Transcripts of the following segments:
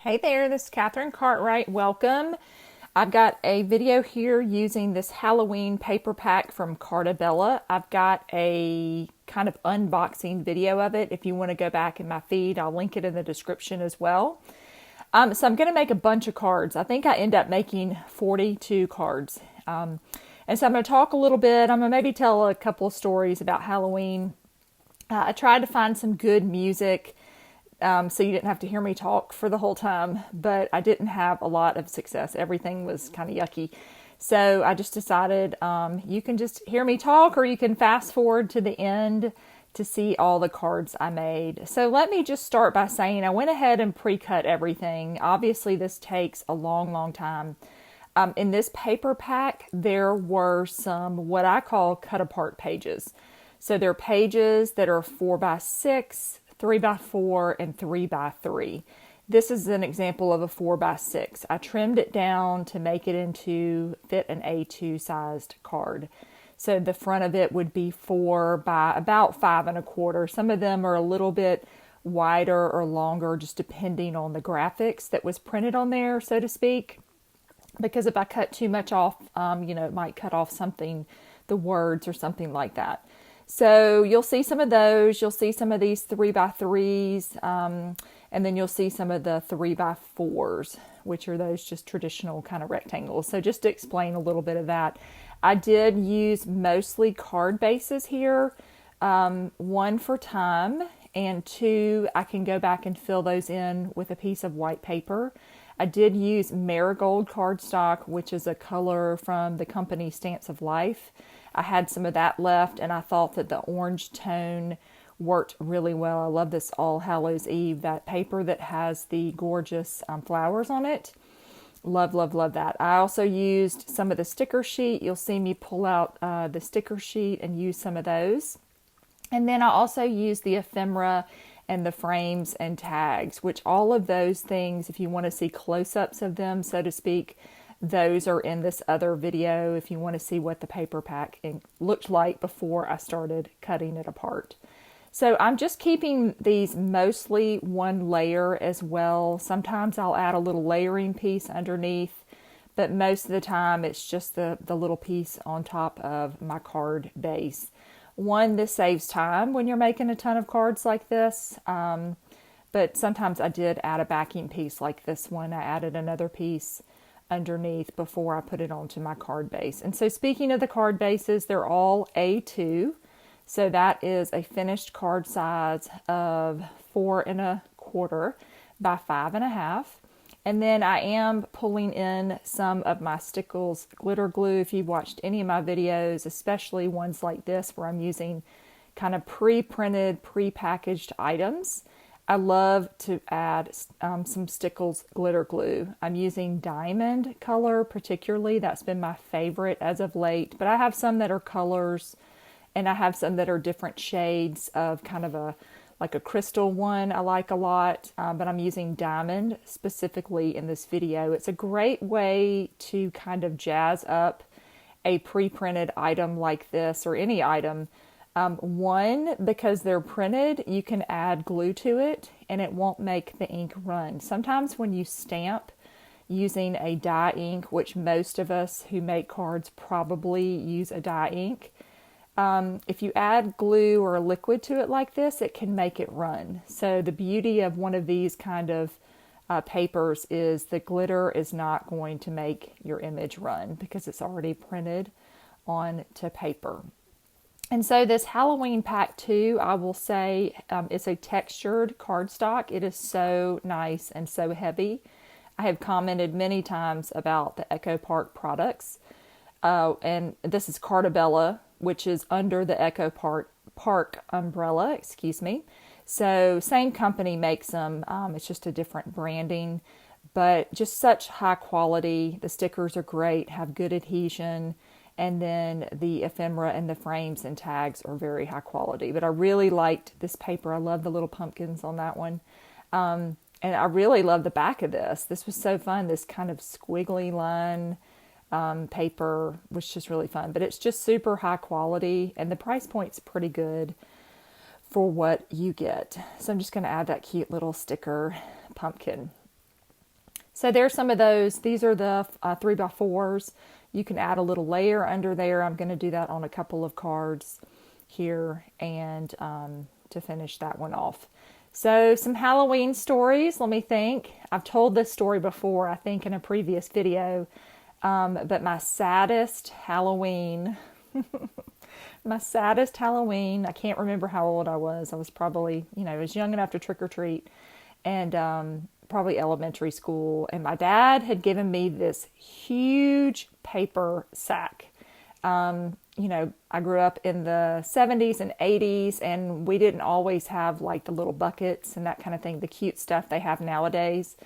Hey there, this is Catherine Cartwright. Welcome. I've got a video here using this Halloween paper pack from Carta Bella. I've got a kind of unboxing video of it. If you want to go back in my feed, I'll link it in the description as well. So I'm going to make a bunch of cards. I think I end up making 42 cards. And so I'm going to talk a little bit. I'm going to maybe tell a couple of stories about Halloween. I tried to find some good music. So you didn't have to hear me talk for the whole time, but I didn't have a lot of success. Everything was kind of yucky. So I just decided you can just hear me talk, or you can fast forward to the end to see all the cards I made. So let me just start by saying I went ahead and pre-cut everything. Obviously this takes a long time. In this paper pack, there were some what I call cut apart pages. So they're pages that are 4x6, 3x4, and 3x3. This is an example of a 4x6. I trimmed it down to make it into fit an A2 sized card. So the front of it would be 4 by about 5 1/4. Some of them are a little bit wider or longer, just depending on the graphics that was printed on there, so to speak. Because if I cut too much off, it might cut off something, the words or something like that. So you'll see some of those. You'll see some of these 3x3s, and then you'll see some of the 3x4s, which are those just traditional kind of rectangles. So just to explain a little bit of that, I did use mostly card bases here. One for time, and two, I can go back and fill those in with a piece of white paper. I did use marigold cardstock, which is a color from the company Stance of Life. I had some of that left, and I thought that the orange tone worked really well. I love this All Hallows Eve, that paper that has the gorgeous flowers on it. Love that. I also used some of the sticker sheet. You'll see me pull out the sticker sheet and use some of those. And then I also used the ephemera and the frames and tags, which all of those things, if you want to see close-ups of them, so to speak, those are in this other video if you want to see what the paper pack looked like before I started cutting it apart. So I'm just keeping these mostly one layer as well. Sometimes I'll add a little layering piece underneath, but most of the time it's just the little piece on top of my card base. One, this saves time when you're making a ton of cards like this, but sometimes I did add a backing piece like this one. I added another piece underneath before I put it onto my card base. And so speaking of the card bases, they're all A2. So that is a finished card size of 4 1/4 by 5 1/2. And then I am pulling in some of my Stickles glitter glue. If you've watched any of my videos, especially ones like this where I'm using kind of pre-printed, pre-packaged items, I love to add some Stickles glitter glue. I'm using diamond color particularly. That's been my favorite as of late. But I have some that are colors, and I have some that are different shades of kind of like a crystal one I like a lot. But I'm using diamond specifically in this video. It's a great way to kind of jazz up a pre-printed item like this, or any item. One, because they're printed, you can add glue to it and it won't make the ink run. Sometimes when you stamp using a dye ink, which most of us who make cards probably use a dye ink, if you add glue or a liquid to it like this, it can make it run. So the beauty of one of these kind of papers is the glitter is not going to make your image run because it's already printed onto paper. And so this Halloween pack too, I will say, it's a textured cardstock. It is so nice and so heavy. I have commented many times about the Echo Park products. And this is Carta Bella, which is under the Echo Park umbrella, excuse me. So same company makes them. It's just a different branding, but just such high quality. The stickers are great, have good adhesion. And then the ephemera and the frames and tags are very high quality. But I really liked this paper. I love the little pumpkins on that one. And I really love the back of this. This was so fun. This kind of squiggly line paper was just really fun. But it's just super high quality. And the price point's pretty good for what you get. So I'm just going to add that cute little sticker pumpkin. So there's some of those. These are the 3x4s. You can add a little layer under there. I'm going to do that on a couple of cards here and to finish that one off. So some Halloween stories. Let me think. I've told this story before, I think, in a previous video. But my saddest Halloween, I can't remember how old I was. I was probably, I was young enough to trick or treat, and probably elementary school. And my dad had given me this huge paper sack. I grew up in the 70s and 80s, and we didn't always have like the little buckets and that kind of thing, the cute stuff they have nowadays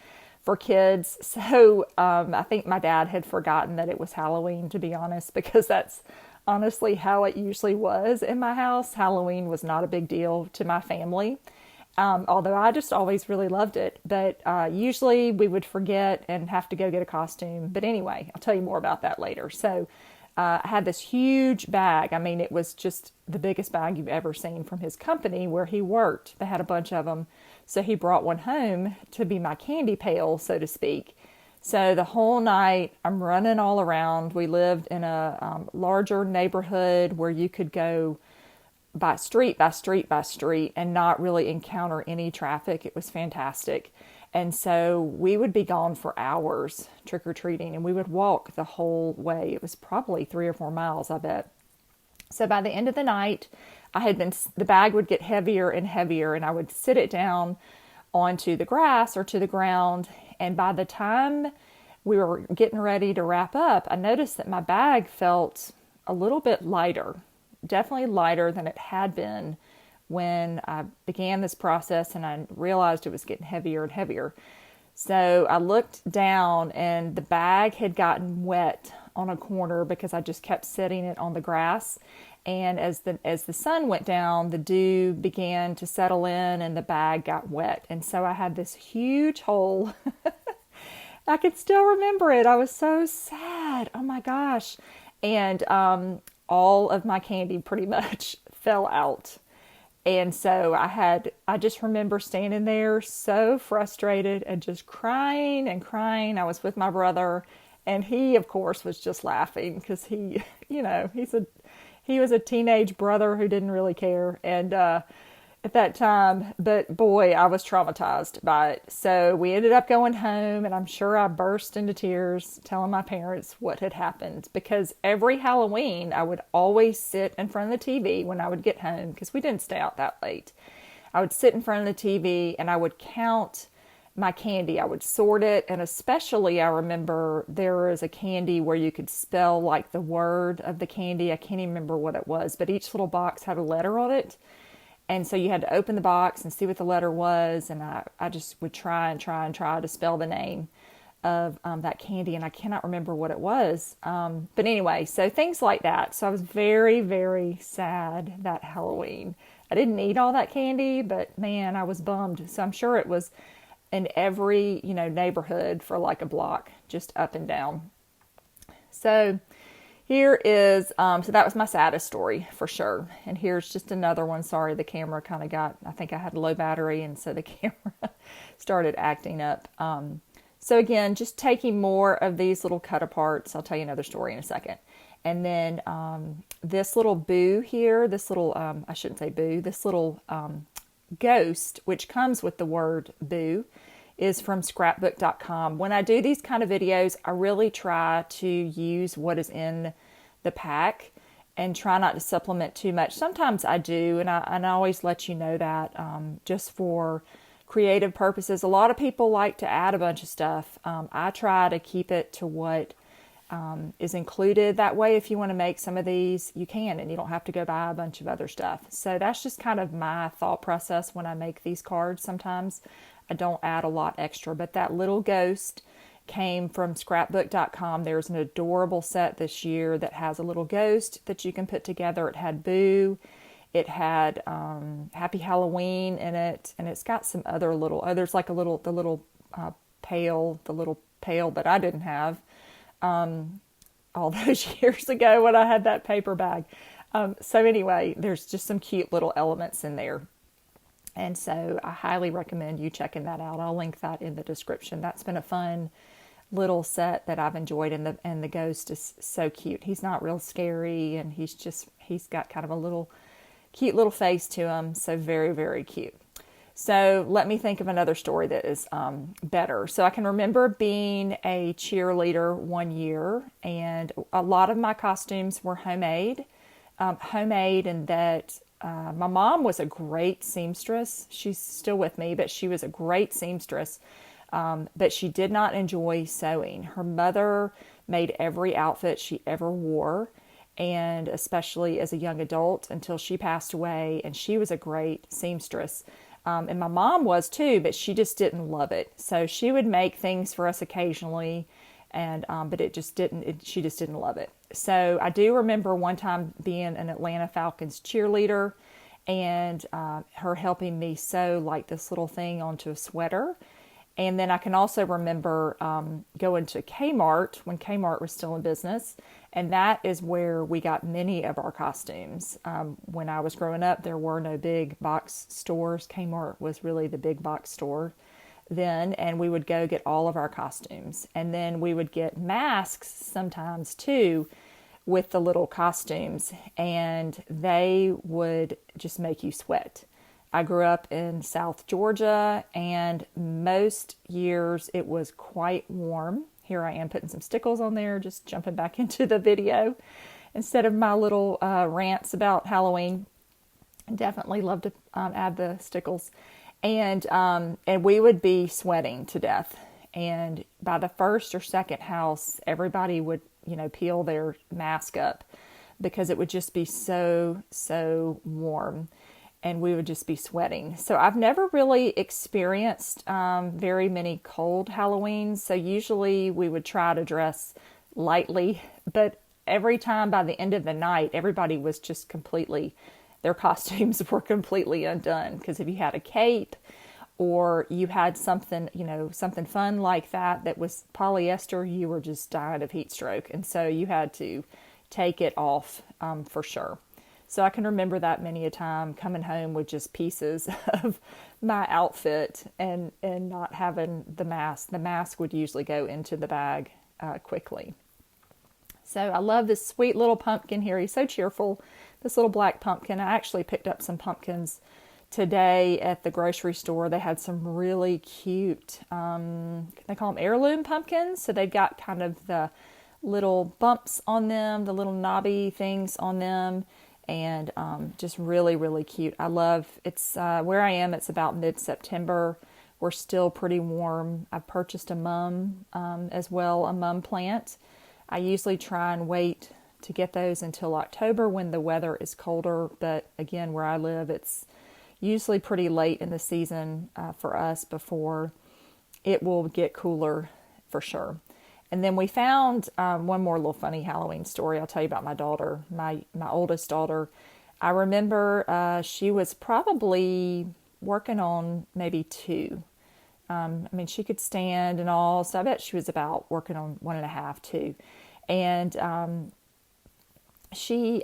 for kids. So I think my dad had forgotten that it was Halloween, to be honest, because that's honestly how it usually was in my house. Halloween was not a big deal to my family, although I just always really loved it. But usually we would forget and have to go get a costume. But anyway, I'll tell you more about that later. So I had this huge bag. I mean, it was just the biggest bag you've ever seen from his company where he worked. They had a bunch of them. So he brought one home to be my candy pail, so to speak. So the whole night I'm running all around. We lived in a larger neighborhood where you could go by street by street by street and not really encounter any traffic. It was fantastic. And so we would be gone for hours trick-or-treating, and we would walk the whole way. It was probably 3 or 4 miles, I bet. So by the end of the night, the bag would get heavier and heavier, and I would sit it down onto the grass or to the ground. And by the time we were getting ready to wrap up, I noticed that my bag felt a little bit lighter, definitely lighter than it had been when I began this process, and I realized it was getting heavier and heavier. So I looked down, and the bag had gotten wet on a corner because I just kept setting it on the grass. And as the sun went down, the dew began to settle in and the bag got wet. And so I had this huge hole. I can still remember it. I was so sad. Oh my gosh. And all of my candy pretty much fell out. And so I just remember standing there so frustrated and just crying and crying. I was with my brother, and he, of course, was just laughing because he was a teenage brother who didn't really care. And at that time, but boy, I was traumatized by it. So we ended up going home, and I'm sure I burst into tears telling my parents what had happened, because every Halloween I would always sit in front of the TV when I would get home, because we didn't stay out that late. I would sit in front of the TV and I would count my candy. I would sort it, and especially I remember there was a candy where you could spell like the word of the candy. I can't even remember what it was, but each little box had a letter on it. And so you had to open the box and see what the letter was. And I just would try to spell the name of that candy. And I cannot remember what it was. But anyway, so things like that. So I was very, very sad that Halloween. I didn't eat all that candy, but man, I was bummed. So I'm sure it was in every, neighborhood for like a block, just up and down. So here is, so that was my saddest story for sure. And here's just another one. Sorry, the camera kind of I think I had low battery, and so the camera started acting up. So again, just taking more of these little cut aparts. I'll tell you another story in a second. And then this little boo here, this little, I shouldn't say boo, this little ghost, which comes with the word boo, is from scrapbook.com. When I do these kind of videos, I really try to use what is in the pack and try not to supplement too much. Sometimes I do, and I always let you know that just for creative purposes. A lot of people like to add a bunch of stuff. I try to keep it to what is included. That way, if you want to make some of these, you can, and you don't have to go buy a bunch of other stuff. So that's just kind of my thought process when I make these cards. Sometimes I don't add a lot extra, but that little ghost came from scrapbook.com. There's an adorable set this year that has a little ghost that you can put together. It had Boo, it had Happy Halloween in it, and it's got some other little, there's like the little pail that I didn't have all those years ago when I had that paper bag. So anyway, there's just some cute little elements in there. And so I highly recommend you checking that out. I'll link that in the description. That's been a fun little set that I've enjoyed, and the ghost is so cute. He's not real scary, and he's got kind of a little cute little face to him. So very, very cute. So let me think of another story that is better. So I can remember being a cheerleader one year, and a lot of my costumes were homemade. And that my mom was a great seamstress. She's still with me, but she was a great seamstress. But she did not enjoy sewing. Her mother made every outfit she ever wore, and especially as a young adult until she passed away, and she was a great seamstress. And my mom was too, but she just didn't love it. So she would make things for us occasionally, and but she just didn't love it. So I do remember one time being an Atlanta Falcons cheerleader, and her helping me sew like this little thing onto a sweater. And then I can also remember going to Kmart when Kmart was still in business. And that is where we got many of our costumes. When I was growing up, there were no big box stores. Kmart was really the big box store then. And we would go get all of our costumes. And then we would get masks sometimes too with the little costumes. And they would just make you sweat. I grew up in South Georgia, and most years it was quite warm. Here I am putting some stickles on there, just jumping back into the video instead of my little rants about Halloween. Definitely love to add the stickles. And we would be sweating to death. And by the first or second house, everybody would, peel their mask up because it would just be so, so warm. And we would just be sweating. So I've never really experienced very many cold Halloweens. So usually we would try to dress lightly. But every time by the end of the night, everybody was just their costumes were completely undone. Because if you had a cape or you had something, something fun like that was polyester, you were just dying of heat stroke. And so you had to take it off for sure. So I can remember that many a time coming home with just pieces of my outfit and not having the mask. The mask would usually go into the bag quickly. So I love this sweet little pumpkin here. He's so cheerful. This little black pumpkin. I actually picked up some pumpkins today at the grocery store. They had some really cute, they call them heirloom pumpkins. So they've got kind of the little bumps on them, the little knobby things on them. And just really, really cute. I love it's where I am. It's about mid-September. We're still pretty warm. I've purchased a mum as well, a mum plant. I usually try and wait to get those until October when the weather is colder. But again, where I live, it's usually pretty late in the season for us before it will get cooler for sure. And then we found one more little funny Halloween story. I'll tell you about my daughter, my oldest daughter. I remember she was probably working on maybe 2. She could stand and all, so I bet she was about working on 1.5, 2. And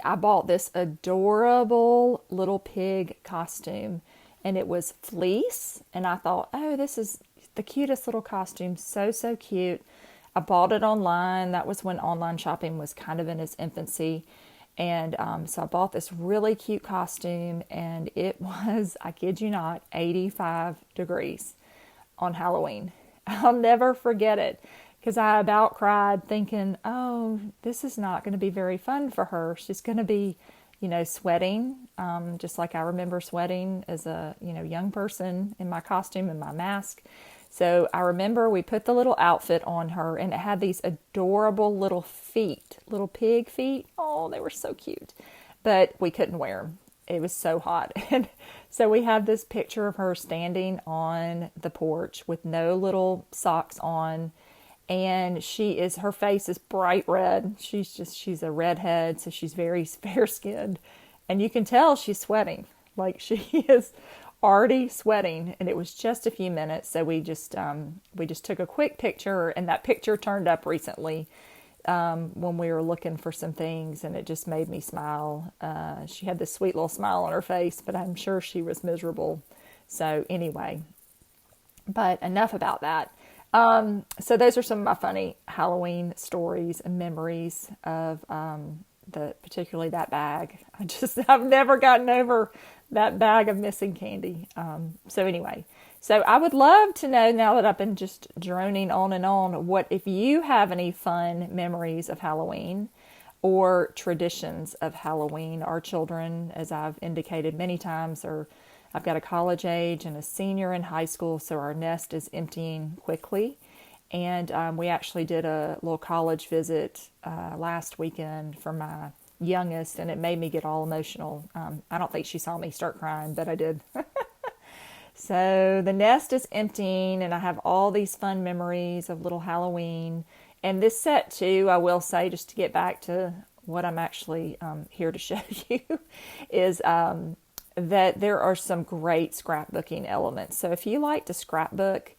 I bought this adorable little pig costume, and it was fleece. And I thought, oh, this is the cutest little costume, so, so cute. I bought it online. That was when online shopping was kind of in its infancy. And so I bought this really cute costume, and it was, I kid you not, 85 degrees on Halloween. I'll never forget it because I about cried thinking, oh, this is not going to be very fun for her. She's going to be, sweating, just like I remember sweating as a, young person in my costume and my mask. So I remember we put the little outfit on her, and it had these adorable little feet, little pig feet. Oh, they were so cute. But we couldn't wear them. It was so hot. And so we have this picture of her standing on the porch with no little socks on. And her face is bright red. She's a redhead, so she's very fair skinned. And you can tell she's sweating. Like she is already sweating, and it was just a few minutes. So we just took a quick picture, and that picture turned up recently when we were looking for some things, and it just made me smile. She had this sweet little smile on her face, but I'm sure she was miserable So anyway, but enough about that. So those are some of my funny Halloween stories and memories of particularly that bag. I've never gotten over that bag of missing candy. So anyway, so I would love to know, now that I've been just droning on and on, what if you have any fun memories of Halloween or traditions of Halloween. Our children, as I've indicated many times, I've got a college age and a senior in high school, so our nest is emptying quickly. And we actually did a little college visit last weekend for my youngest, and it made me get all emotional. I don't think she saw me start crying, but I did. So the nest is emptying, and I have all these fun memories of little Halloween. And this set, too, I will say, just to get back to what I'm actually here to show you, is that there are some great scrapbooking elements. So if you like to scrapbook,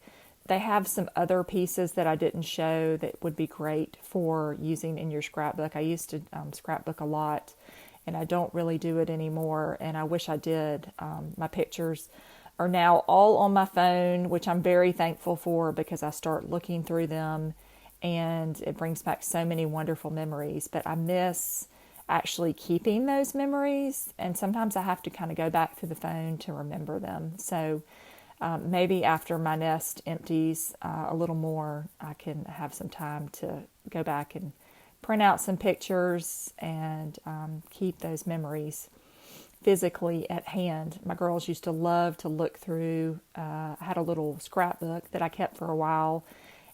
they have some other pieces that I didn't show that would be great for using in your scrapbook. I used to scrapbook a lot, and I don't really do it anymore, and I wish I did. My pictures are now all on my phone, which I'm very thankful for, because I start looking through them, and it brings back so many wonderful memories. But I miss actually keeping those memories, and sometimes I have to kind of go back through the phone to remember them. So maybe after my nest empties a little more, I can have some time to go back and print out some pictures and keep those memories physically at hand. My girls used to love to look through. I had a little scrapbook that I kept for a while,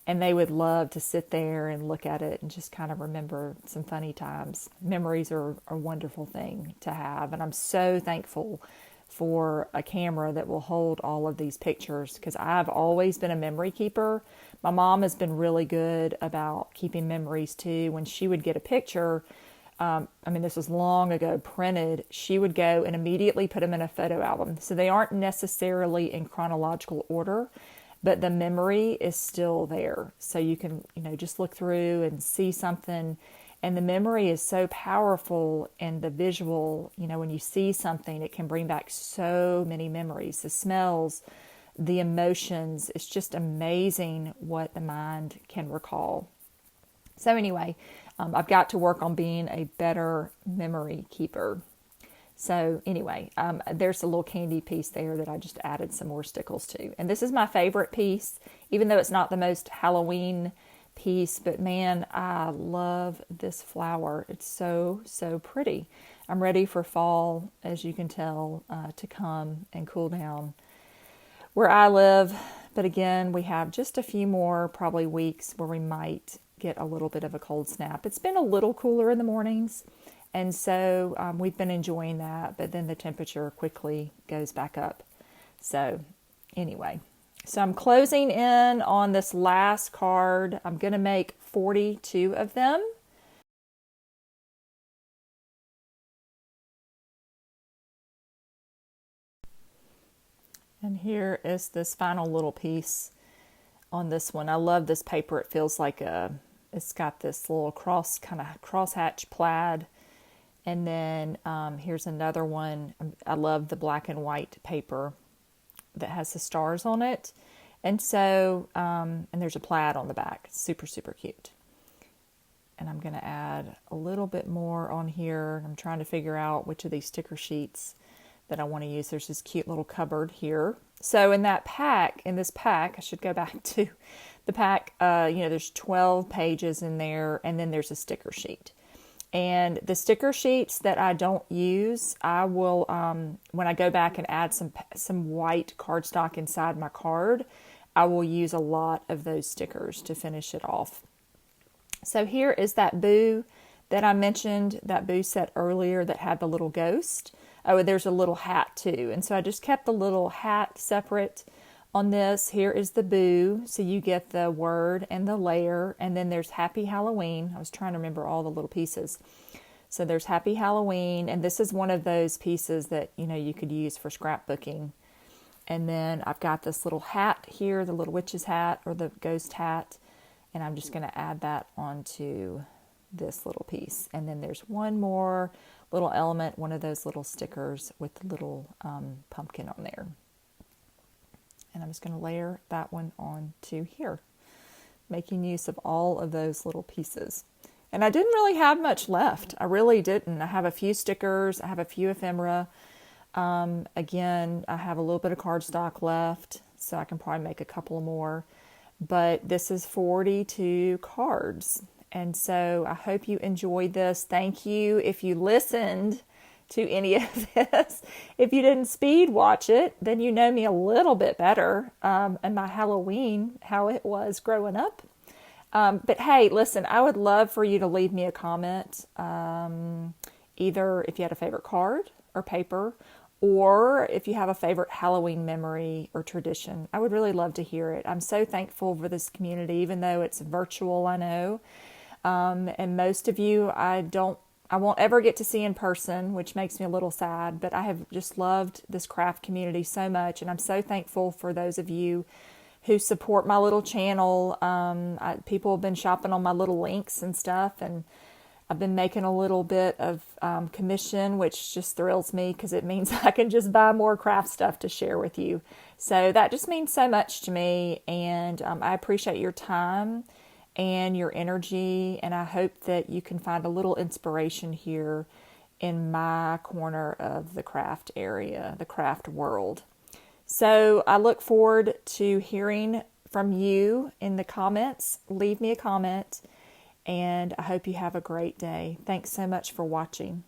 and they would love to sit there and look at it and just kind of remember some funny times. Memories are a wonderful thing to have, and I'm so thankful for a camera that will hold all of these pictures, because I've always been a memory keeper. My mom has been really good about keeping memories too. When she would get a picture, this was long ago, printed, she would go and immediately put them in a photo album. So they aren't necessarily in chronological order, but the memory is still there. So you can, just look through and see something. And the memory is so powerful, and the visual, when you see something, it can bring back so many memories, the smells, the emotions. It's just amazing what the mind can recall. So anyway, I've got to work on being a better memory keeper. So anyway, there's a little candy piece there that I just added some more stickles to. And this is my favorite piece, even though it's not the most Halloween piece, but man, I love this flower. It's so, so pretty. I'm ready for fall, as you can tell, to come and cool down where I live. But again, we have just a few more probably weeks where we might get a little bit of a cold snap. It's been a little cooler in the mornings, and so we've been enjoying that, but then the temperature quickly goes back up. So anyway, so I'm closing in on this last card. I'm going to make 42 of them. And here is this final little piece on this one. I love this paper. It feels like it's got this little crosshatch plaid. And then here's another one. I love the black and white paper that has the stars on it. And so, and there's a plaid on the back. Super, super cute. And I'm going to add a little bit more on here. I'm trying to figure out which of these sticker sheets that I want to use. There's this cute little cupboard here. So in this pack, I should go back to the pack. There's 12 pages in there, and then there's a sticker sheet. And the sticker sheets that I don't use, I will, when I go back and add some white cardstock inside my card, I will use a lot of those stickers to finish it off. So here is that boo that I mentioned, that boo set earlier that had the little ghost. Oh, there's a little hat too. And so I just kept the little hat separate on this. Here is the boo. So you get the word and the layer. And then there's Happy Halloween. I was trying to remember all the little pieces. So there's Happy Halloween. And this is one of those pieces that, you could use for scrapbooking. And then I've got this little hat here, the little witch's hat or the ghost hat. And I'm just going to add that onto this little piece. And then there's one more little element, one of those little stickers with the little pumpkin on there. And I'm just going to layer that one onto here, making use of all of those little pieces. And I didn't really have much left. I really didn't. I have a few stickers. I have a few ephemera. Again, I have a little bit of cardstock left, so I can probably make a couple more. But this is 42 cards. And so I hope you enjoyed this. Thank you if you listened to any of this. If you didn't speed watch it, then you know me a little bit better, and my Halloween, how it was growing up. But hey, listen, I would love for you to leave me a comment, either if you had a favorite card or paper, or if you have a favorite Halloween memory or tradition. I would really love to hear it. I'm so thankful for this community, even though it's virtual, I know. And most of you I won't ever get to see in person, which makes me a little sad, but I have just loved this craft community so much. And I'm so thankful for those of you who support my little channel. People have been shopping on my little links and stuff, and I've been making a little bit of commission, which just thrills me because it means I can just buy more craft stuff to share with you. So that just means so much to me, and I appreciate your time and your energy, and I hope that you can find a little inspiration here in my corner of the craft area, the craft world. So I look forward to hearing from you in the comments. Leave me a comment, and I hope you have a great day. Thanks so much for watching.